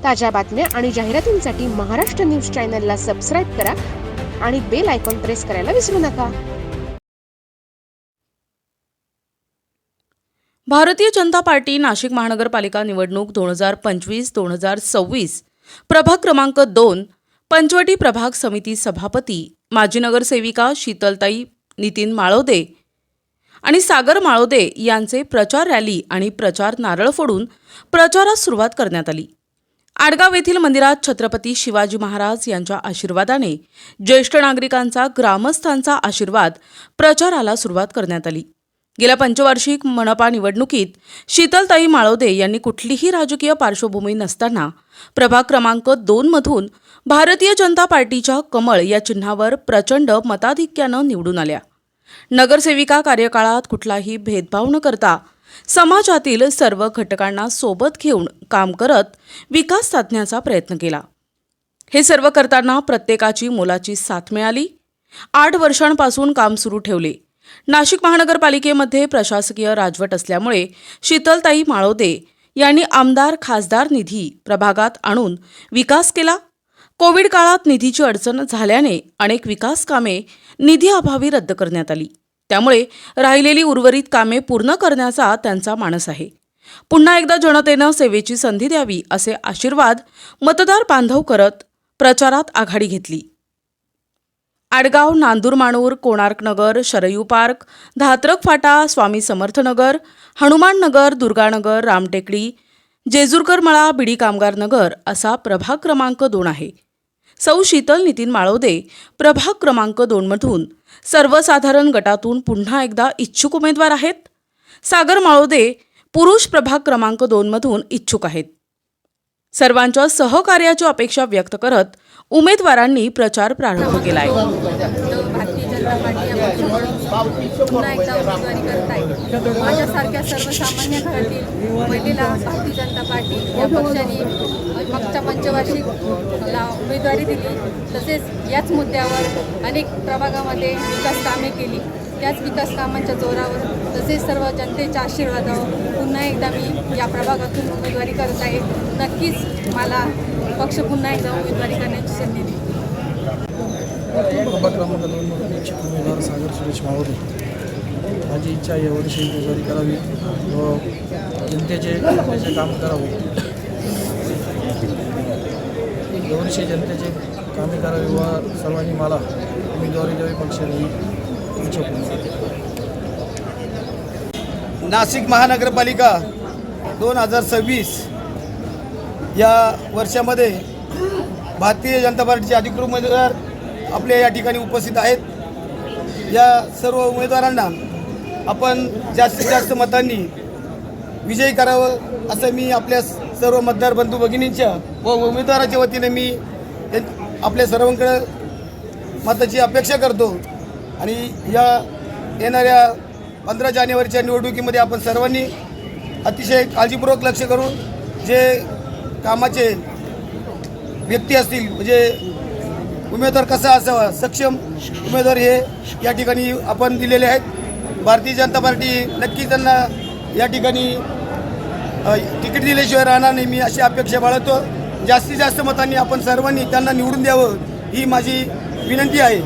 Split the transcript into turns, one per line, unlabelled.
ताज्या बातम्या आणि जाहिरातींसाठी महाराष्ट्र न्यूज चॅनलला सबस्क्राईब करा आणि बेल आयकॉन प्रेस करायला विसरू नका।
भारतीय जनता पार्टी नाशिक महानगरपालिका निवडणूक 2025-2026 प्रभाग क्रमांक 2 पंचवटी प्रभाग समिती सभापती माजी नगरसेविका शीतलताई नितीन माळोदे आणि सागर माळोदे यांचे प्रचार रॅली आणि प्रचार नारळ फोडून प्रचारास सुरुवात करण्यात आली। आडगाव येथील मंदिरात छत्रपती शिवाजी महाराज यांच्या आशीर्वादाने ज्येष्ठ नागरिकांचा ग्रामस्थांचा आशीर्वाद प्रचाराला सुरुवात करण्यात आली। गेल्या पंचवार्षिक मनपा निवडणुकीत शीतलताई माळोदे यांनी कुठलीही राजकीय पार्श्वभूमी नसताना प्रभाग क्रमांक 2 मधून भारतीय जनता पार्टीच्या कमळ या चिन्हावर प्रचंड मताधिक्यानं निवडून आल्या। नगरसेविका कार्यकाळात कुठलाही भेदभाव न करता समाजातील सर्व घटकांना सोबत घेऊन काम करत विकास साधण्याचा प्रयत्न केला। हे सर्व करताना प्रत्येकाची मोलाची साथ मिळाली। 8 वर्षांपासून काम सुरू ठेवले। नाशिक महानगरपालिकेमध्ये प्रशासकीय राजवट असल्यामुळे शीतलताई माळोदे यांनी आमदार खासदार निधी प्रभागात आणून विकास केला। कोविड काळात निधीची अडचण झाल्याने अनेक विकास कामे निधी अभावी रद्द करण्यात आली। त्यामुळे राहिलेली उर्वरित कामे पूर्ण करण्याचा त्यांचा मानस आहे। पुन्हा एकदा जनतेनं सेवेची संधी द्यावी असे आशीर्वाद मतदार बांधव करत प्रचारात आघाडी घेतली। आडगाव, नांदूर माणूर, कोणार्क नगर, शरयू पार्क, धात्रक फाटा, स्वामी समर्थ नगर, हनुमान नगर, दुर्गानगर, रामटेकडी, जेजुरकर मळा, बिडी कामगार नगर असा प्रभाग क्रमांक 2 आहे। सौ शीतल नितीन माळोदे प्रभाग क्रमांक 2 मधून सर्वसाधारण गटातून पुन्हा एकदा इच्छुक उमेदवार आहेत। सागर माळोदे पुरुष प्रभाग क्रमांक 2 मधून इच्छुक आहेत। सर्वांच्या सहकार्याची अपेक्षा व्यक्त करत उमेदवारांनी प्रचार प्रारंभ केला आहे।
भारतीय जनता पार्टी या पक्षाकडून पुन्हा एकदा उमेदवारी करत आहे। माझ्यासारख्या सर्वसामान्य घरातील महिलेला भारतीय जनता पार्टी या पक्षाने मागच्या पंचवार्षिकला उमेदवारी दिली। तसेच याच मुद्द्यावर अनेक प्रभागामध्ये विकास कामे केली। त्याच विकास कामांच्या जोरावर तसेच सर्व जनतेच्या आशीर्वादावर पुन्हा एकदा मी या प्रभागातून उमेदवारी करत आहे। नक्कीच मला पक्ष पुन्हा एकदा उमेदवारी करण्याची संधी देईल।
प्रभाग क्रमांक 2 मधून इच्छुक उमेदवार सागर सुरेश माळोदे। माझी इच्छा आहे यावर्षी उमेदवारी करावी व जनतेचे काम करावे। यावर्षी जनतेचे कामे करावे व सर्वांनी मला उमेदवारी द्यावी पक्षाने इच्छुक।
नाशिक महानगरपालिका 2026 या वर्षामध्ये भारतीय जनता पार्टीचे अधिकृत उमेदवार आपल्या या ठिकाणी उपस्थित आहेत। या सर्व उमेदवारांना आपण जास्तीत जास्त मतांनी विजयी करावं असं मी आपल्या सर्व मतदार बंधू भगिनींच्या व उमेदवाराच्या वतीने मी आपल्या सर्वांकडे मताची अपेक्षा करतो। आणि या येणाऱ्या 15 जानेवारीच्या निवडणुकीमध्ये आपण सर्वांनी अतिशय काळजीपूर्वक लक्ष करून जे कामाचे व्यक्ती असतील म्हणजे उमेदवार कसा असावा सक्षम उमेदवार हे या ठिकाणी आपण दिलेले आहेत। भारतीय जनता पार्टी नक्की त्यांना या ठिकाणी तिकीट दिल्याशिवाय राहणार नाही, मी अशी अपेक्षा बाळगतो। जास्तीत जास्त मतांनी आपण सर्वांनी त्यांना निवडून द्यावं ही माझी विनंती आहे।